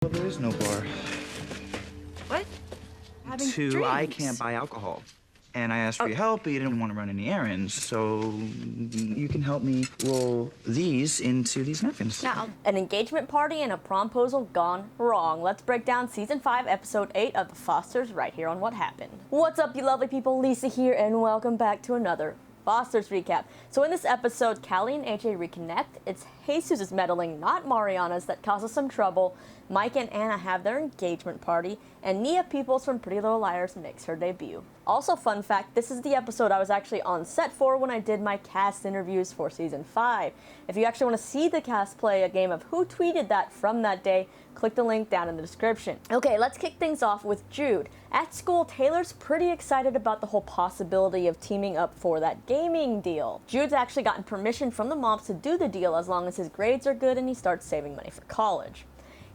Well, there is no bar. What? Having Two, I drinks. can't buy alcohol. And I asked for your help, but you didn't want to run any errands. So you can help me roll these into these napkins. Yeah, An engagement party and a promposal gone wrong. Let's break down season 5, episode 8 of The Fosters right here on What Happened. What's up, you lovely people? Lisa here, and welcome back to another Fosters recap. So in this episode, Callie and AJ reconnect. It's Jesus' meddling, not Mariana's, that causes some trouble. Mike and Anna have their engagement party, and Nia Peoples from Pretty Little Liars makes her debut. Also, fun fact, this is the episode I was actually on set for when I did my cast interviews for season 5. If you actually want to see the cast play a game of Who Tweeted That from that day, click the link down in the description. Okay, let's kick things off with Jude. At school, Taylor's pretty excited about the whole possibility of teaming up for that gaming deal. Jude's actually gotten permission from the moms to do the deal as long as his grades are good and he starts saving money for college.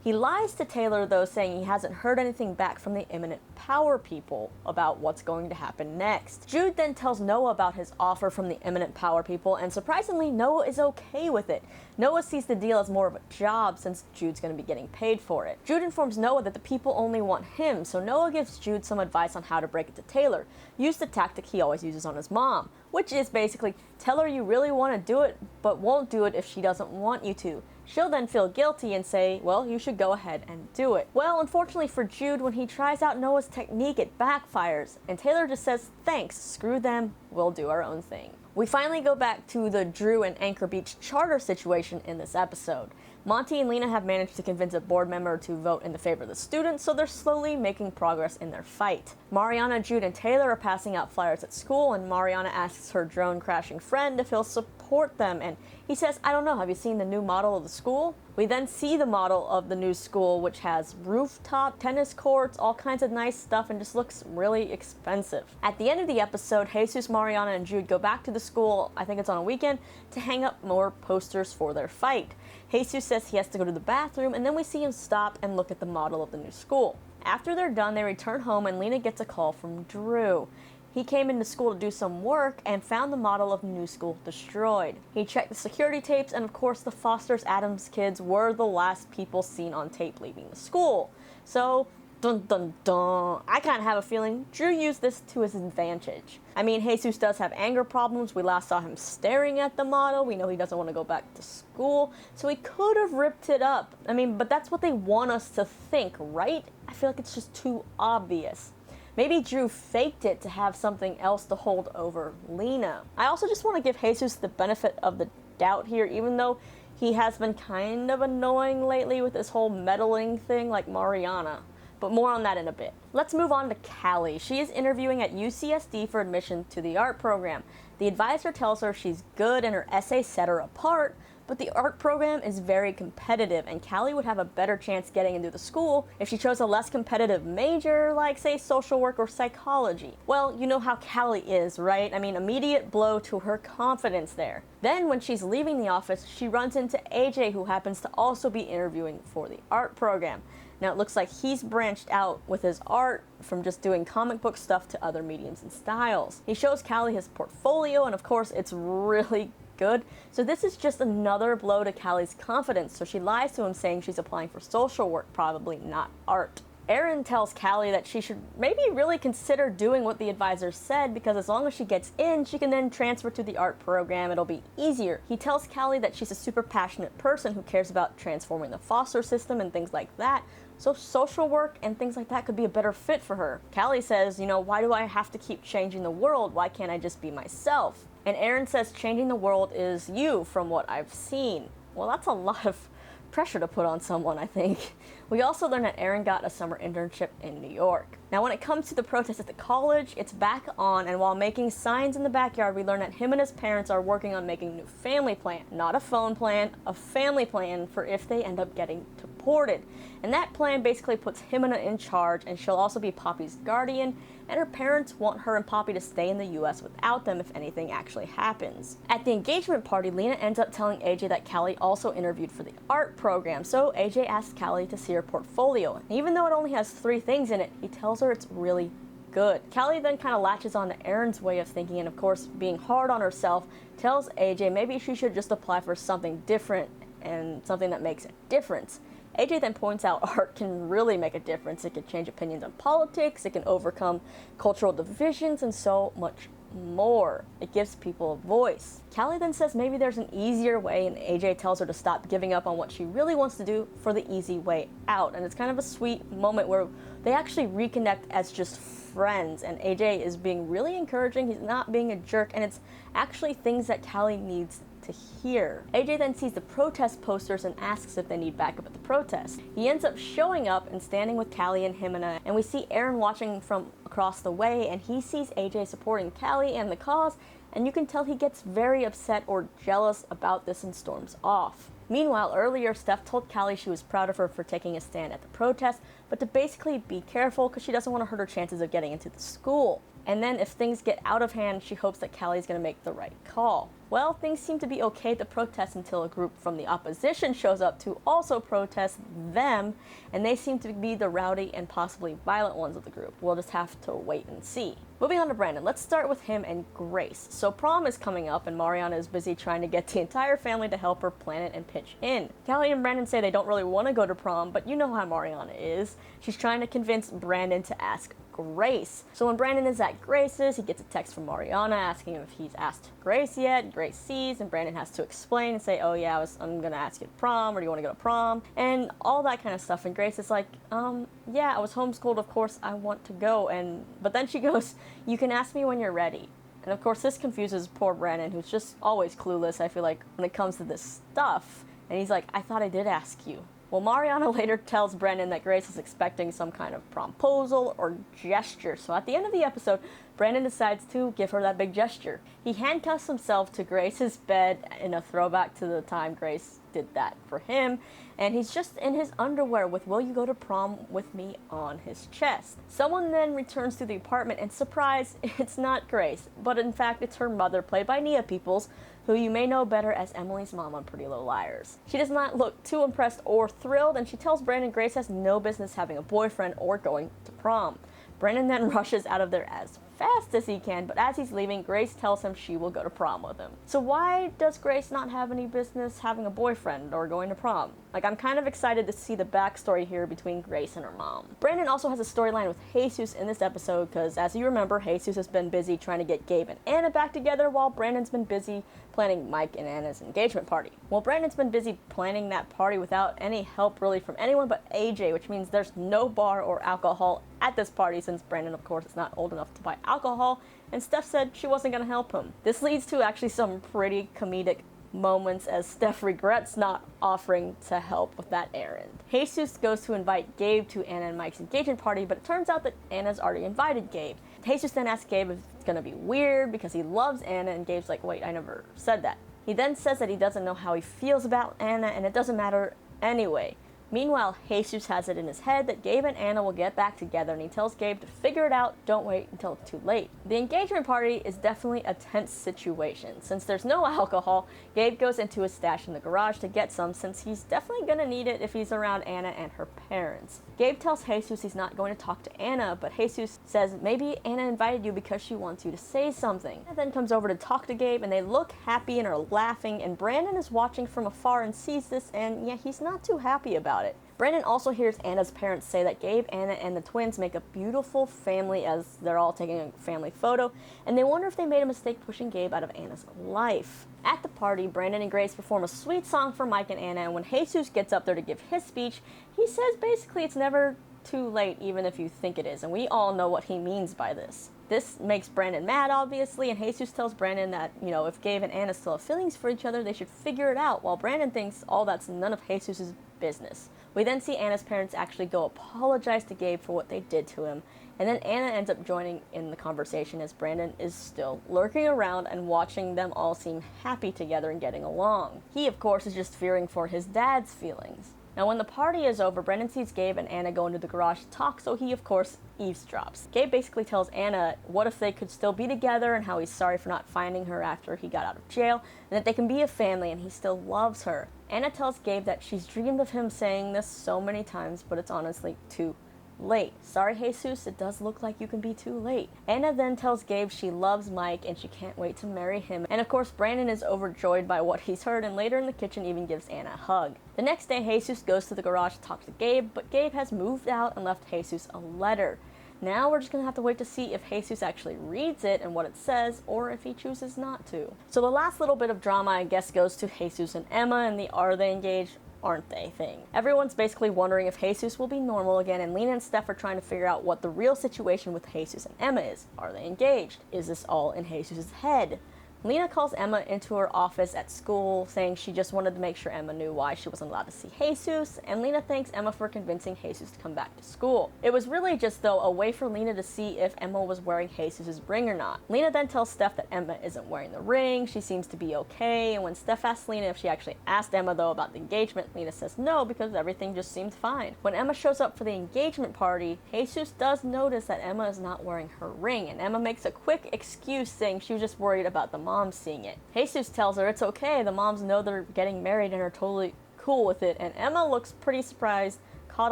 He lies to Taylor, though, saying he hasn't heard anything back from the imminent power people about what's going to happen next. Jude then tells Noah about his offer from the imminent power people, and surprisingly, Noah is okay with it. Noah sees the deal as more of a job since Jude's going to be getting paid for it. Jude informs Noah that the people only want him, so Noah gives Jude some advice on how to break it to Taylor. Use the tactic he always uses on his mom, which is basically tell her you really want to do it, but won't do it if she doesn't want you to. She'll then feel guilty and say, well, you should go ahead and do it. Well, unfortunately for Jude, when he tries out Noah's technique, it backfires, and Taylor just says, thanks, screw them, we'll do our own thing. We finally go back to the Drew and Anchor Beach charter situation in this episode. Monty and Lena have managed to convince a board member to vote in the favor of the students, so they're slowly making progress in their fight. Mariana, Jude, and Taylor are passing out flyers at school, and Mariana asks her drone-crashing friend if he'll support them, and he says, I don't know, have you seen the new model of the school? We then see the model of the new school, which has rooftop, tennis courts, all kinds of nice stuff, and just looks really expensive. At the end of the episode, Jesus, Mariana, and Jude go back to the school, I think it's on a weekend, to hang up more posters for their fight. Jesus says he has to go to the bathroom, and then we see him stop and look at the model of the new school. After they're done, they return home, and Lena gets a call from Drew. He came into school to do some work and found the model of the new school destroyed. He checked the security tapes, and of course the Foster's Adams kids were the last people seen on tape leaving the school. So, dun dun dun, I kind of have a feeling Drew used this to his advantage. I mean, Jesus does have anger problems. We last saw him staring at the model. We know he doesn't want to go back to school, so he could have ripped it up. I mean, but that's what they want us to think, right? I feel like it's just too obvious. Maybe Drew faked it to have something else to hold over Lena. I also just want to give Jesus the benefit of the doubt here, even though he has been kind of annoying lately with this whole meddling thing like Mariana. But more on that in a bit. Let's move on to Callie. She is interviewing at UCSD for admission to the art program. The advisor tells her she's good and her essay set her apart, but the art program is very competitive, and Callie would have a better chance getting into the school if she chose a less competitive major, like, say, social work or psychology. Well, you know how Callie is, right? I mean, immediate blow to her confidence there. Then, when she's leaving the office, she runs into AJ, who happens to also be interviewing for the art program. Now, it looks like he's branched out with his art from just doing comic book stuff to other mediums and styles. He shows Callie his portfolio, and of course, it's really good. So this is just another blow to Callie's confidence, so she lies to him saying she's applying for social work, probably not art. Aaron tells Callie that she should maybe really consider doing what the advisor said, because as long as she gets in, she can then transfer to the art program. It'll be easier. He tells Callie that she's a super passionate person who cares about transforming the foster system and things like that, so social work and things like that could be a better fit for her. Callie says, you know, why do I have to keep changing the world? Why can't I just be myself? And Aaron says changing the world is you, from what I've seen. Well, that's a lot of pressure to put on someone, I think. We also learned that Aaron got a summer internship in New York. Now, when it comes to the protest at the college, it's back on, and while making signs in the backyard, we learn that him and his parents are working on making a new family plan. Not a phone plan, a family plan for if they end up getting deported. And that plan basically puts Himena in charge, and she'll also be Poppy's guardian, and her parents want her and Poppy to stay in the US without them if anything actually happens. At the engagement party, Lena ends up telling AJ that Callie also interviewed for the art program, so AJ asks Callie to see her portfolio. And even though it only has 3 things in it, he tells her it's really good. Callie then kind of latches on to Aaron's way of thinking, and of course, being hard on herself, tells AJ maybe she should just apply for something different and something that makes a difference. AJ then points out art can really make a difference. It can change opinions on politics, it can overcome cultural divisions, and so much more. It gives people a voice. Callie then says maybe there's an easier way, and AJ tells her to stop giving up on what she really wants to do for the easy way out. And it's kind of a sweet moment where they actually reconnect as just friends, and AJ is being really encouraging. He's not being a jerk, and it's actually things that Callie needs to hear. AJ then sees the protest posters and asks if they need backup at the protest. He ends up showing up and standing with Callie and Jimena, and we see Aaron watching from across the way, and he sees AJ supporting Callie and the cause, and you can tell he gets very upset or jealous about this and storms off. Meanwhile, earlier, Steph told Callie she was proud of her for taking a stand at the protest, but to basically be careful because she doesn't want to hurt her chances of getting into the school. And then if things get out of hand, she hopes that Callie's going to make the right call. Well, things seem to be okay at the protest until a group from the opposition shows up to also protest them, and they seem to be the rowdy and possibly violent ones of the group. We'll just have to wait and see. Moving on to Brandon, let's start with him and Grace. So prom is coming up, and Mariana is busy trying to get the entire family to help her plan it and pitch in. Callie and Brandon say they don't really want to go to prom, but you know how Mariana is. She's trying to convince Brandon to ask Grace. So when Brandon is at Grace's, he gets a text from Mariana asking him if he's asked Grace yet. Grace sees, and Brandon has to explain and say, oh yeah, I'm gonna ask you to prom, or do you want to go to prom? And all that kind of stuff. And Grace is like, yeah, I was homeschooled, of course I want to go. But then she goes, you can ask me when you're ready. And of course this confuses poor Brandon, who's just always clueless, I feel like, when it comes to this stuff. And he's like, I thought I did ask you. Well, Mariana later tells Brandon that Grace is expecting some kind of promposal or gesture. So at the end of the episode, Brandon decides to give her that big gesture. He handcuffs himself to Grace's bed in a throwback to the time Grace did that for him. And he's just in his underwear with "Will you go to prom with me?" on his chest. Someone then returns to the apartment, and surprise, it's not Grace, but in fact it's her mother, played by Nia Peoples, who you may know better as Emily's mom on Pretty Little Liars. She does not look too impressed or thrilled, and she tells Brandon Grace has no business having a boyfriend or going to prom. Brandon then rushes out of there as fast as he can, but as he's leaving, Grace tells him she will go to prom with him. So why does Grace not have any business having a boyfriend or going to prom? Like, I'm kind of excited to see the backstory here between Grace and her mom. Brandon also has a storyline with Jesus in this episode because, as you remember, Jesus has been busy trying to get Gabe and Anna back together while Brandon's been busy planning Mike and Anna's engagement party. Well, Brandon's been busy planning that party without any help really from anyone but AJ, which means there's no bar or alcohol at this party since Brandon, of course, is not old enough to buy alcohol, and Steph said she wasn't going to help him. This leads to actually some pretty comedic moments as Steph regrets not offering to help with that errand. Jesus goes to invite Gabe to Anna and Mike's engagement party, but it turns out that Anna's already invited Gabe. Jesus then asks Gabe if it's going to be weird because he loves Anna, and Gabe's like, wait, I never said that. He then says that he doesn't know how he feels about Anna, and it doesn't matter anyway. Meanwhile, Jesus has it in his head that Gabe and Anna will get back together, and he tells Gabe to figure it out, don't wait until it's too late. The engagement party is definitely a tense situation. Since there's no alcohol, Gabe goes into his stash in the garage to get some, since he's definitely gonna need it if he's around Anna and her parents. Gabe tells Jesus he's not going to talk to Anna, but Jesus says maybe Anna invited you because she wants you to say something. Anna then comes over to talk to Gabe, and they look happy and are laughing, and Brandon is watching from afar and sees this, and yeah, he's not too happy about it. Brandon also hears Anna's parents say that Gabe, Anna, and the twins make a beautiful family as they're all taking a family photo, and they wonder if they made a mistake pushing Gabe out of Anna's life. At the party, Brandon and Grace perform a sweet song for Mike and Anna, and when Jesus gets up there to give his speech, he says basically it's never too late even if you think it is, and we all know what he means by this. This makes Brandon mad, obviously, and Jesus tells Brandon that, if Gabe and Anna still have feelings for each other, they should figure it out, while Brandon thinks all that's none of Jesus' business. We then see Anna's parents actually go apologize to Gabe for what they did to him, and then Anna ends up joining in the conversation as Brandon is still lurking around and watching them all seem happy together and getting along. He, of course, is just fearing for his dad's feelings. Now, when the party is over, Brandon sees Gabe and Anna go into the garage to talk, so he, of course, eavesdrops. Gabe basically tells Anna what if they could still be together and how he's sorry for not finding her after he got out of jail, and that they can be a family and he still loves her. Anna tells Gabe that she's dreamed of him saying this so many times, but it's honestly too late. Sorry, Jesus, it does look like you can be too late. Anna then tells Gabe she loves Mike and she can't wait to marry him. And of course, Brandon is overjoyed by what he's heard and later in the kitchen even gives Anna a hug. The next day, Jesus goes to the garage to talk to Gabe, but Gabe has moved out and left Jesus a letter. Now we're just gonna have to wait to see if Jesus actually reads it and what it says, or if he chooses not to. So the last little bit of drama, I guess, goes to Jesus and Emma and the are they engaged, aren't they thing. Everyone's basically wondering if Jesus will be normal again, and Lena and Steph are trying to figure out what the real situation with Jesus and Emma is. Are they engaged? Is this all in Jesus' head? Lena calls Emma into her office at school, saying she just wanted to make sure Emma knew why she wasn't allowed to see Jesus, and Lena thanks Emma for convincing Jesus to come back to school. It was really just, though, a way for Lena to see if Emma was wearing Jesus' ring or not. Lena then tells Steph that Emma isn't wearing the ring, she seems to be okay, and when Steph asks Lena if she actually asked Emma, though, about the engagement, Lena says no, because everything just seemed fine. When Emma shows up for the engagement party, Jesus does notice that Emma is not wearing her ring, and Emma makes a quick excuse saying she was just worried about the mom seeing it. Jesus tells her it's okay, the moms know they're getting married and are totally cool with it, and Emma looks pretty surprised, caught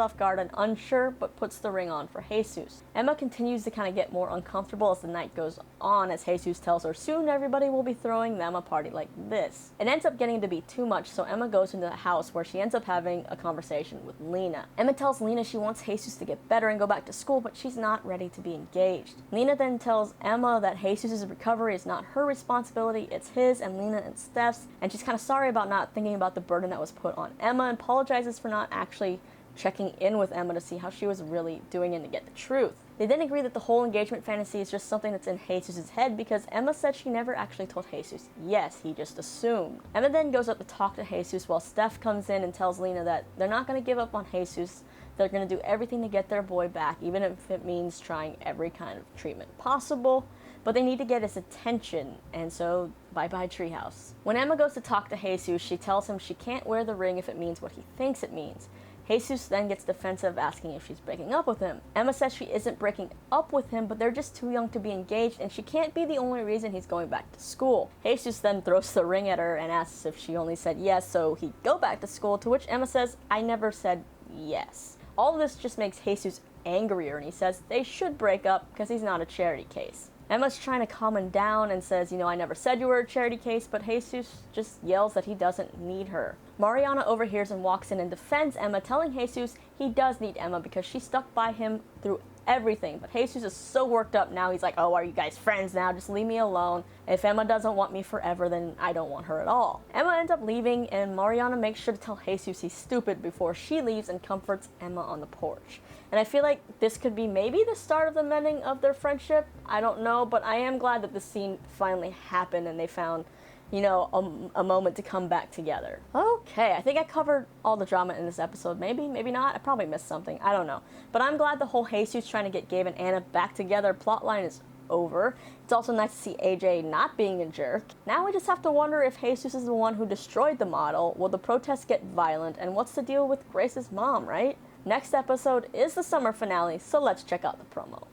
off guard and unsure, but puts the ring on for Jesus. Emma continues to kind of get more uncomfortable as the night goes on, as Jesus tells her soon everybody will be throwing them a party like this. It ends up getting to be too much, so Emma goes into the house where she ends up having a conversation with Lena. Emma tells Lena she wants Jesus to get better and go back to school, but she's not ready to be engaged. Lena then tells Emma that Jesus' recovery is not her responsibility, it's his and Lena and Steph's, and she's kind of sorry about not thinking about the burden that was put on Emma, and apologizes for not actually checking in with Emma to see how she was really doing and to get the truth. They then agree that the whole engagement fantasy is just something that's in Jesus' head because Emma said she never actually told Jesus yes, he just assumed. Emma then goes up to talk to Jesus while Steph comes in and tells Lena that they're not going to give up on Jesus. They're going to do everything to get their boy back, even if it means trying every kind of treatment possible. But they need to get his attention, and so bye-bye treehouse. When Emma goes to talk to Jesus, she tells him she can't wear the ring if it means what he thinks it means. Jesus then gets defensive, asking if she's breaking up with him. Emma says she isn't breaking up with him, but they're just too young to be engaged, and she can't be the only reason he's going back to school. Jesus then throws the ring at her and asks if she only said yes so he'd go back to school, to which Emma says, I never said yes. All of this just makes Jesus angrier, and he says they should break up because he's not a charity case. Emma's trying to calm him down and says, I never said you were a charity case, but Jesus just yells that he doesn't need her. Mariana overhears and walks in and defends Emma, telling Jesus he does need Emma because she stuck by him through everything. But Jesus is so worked up now, he's like, oh, are you guys friends now? Just leave me alone. If Emma doesn't want me forever, then I don't want her at all. Emma ends up leaving, and Mariana makes sure to tell Jesus he's stupid before she leaves and comforts Emma on the porch. And I feel like this could be maybe the start of the mending of their friendship. I don't know, but I am glad that this scene finally happened and they found, a moment to come back together. Okay, I think I covered all the drama in this episode. Maybe not. I probably missed something. I don't know. But I'm glad the whole Jesus trying to get Gabe and Anna back together plotline is over. It's also nice to see AJ not being a jerk. Now we just have to wonder if Jesus is the one who destroyed the model. Will the protests get violent? And what's the deal with Grace's mom, right? Next episode is the summer finale, so let's check out the promo.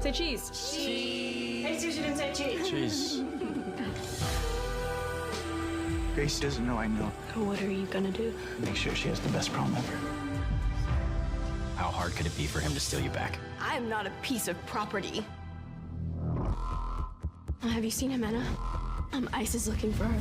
Say cheese. Cheese. Hey, Susie didn't say cheese. Cheese. Grace doesn't know I know. What are you gonna do? Make sure she has the best prom ever. How hard could it be for him to steal you back? I'm not a piece of property. Have you seen him, Anna? Ice is looking for her.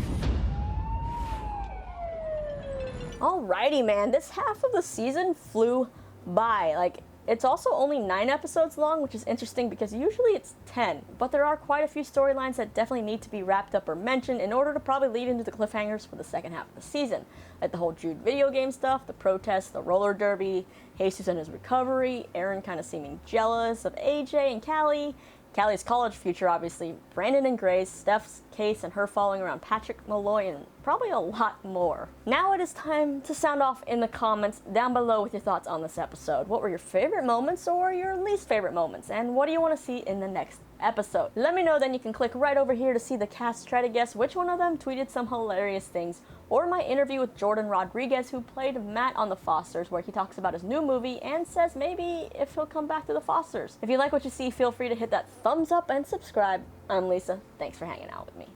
Alrighty, man, this half of the season flew by. It's also only 9 episodes long, which is interesting because usually it's 10. But there are quite a few storylines that definitely need to be wrapped up or mentioned in order to probably lead into the cliffhangers for the second half of the season. Like the whole Jude video game stuff, the protests, the roller derby, Jesus and his recovery, Aaron kind of seeming jealous of AJ and Callie, Callie's college future, obviously, Brandon and Grace, Steph's case and her following around Patrick Malloy, and probably a lot more. Now it is time to sound off in the comments down below with your thoughts on this episode. What were your favorite moments or your least favorite moments? And what do you want to see in the next episode? Let me know, then you can click right over here to see the cast try to guess which one of them tweeted some hilarious things, or my interview with Jordan Rodriguez, who played Matt on The Fosters, where he talks about his new movie and says maybe if he'll come back to The Fosters. If you like what you see, feel free to hit that thumbs up and subscribe. I'm Lisa. Thanks for hanging out with me.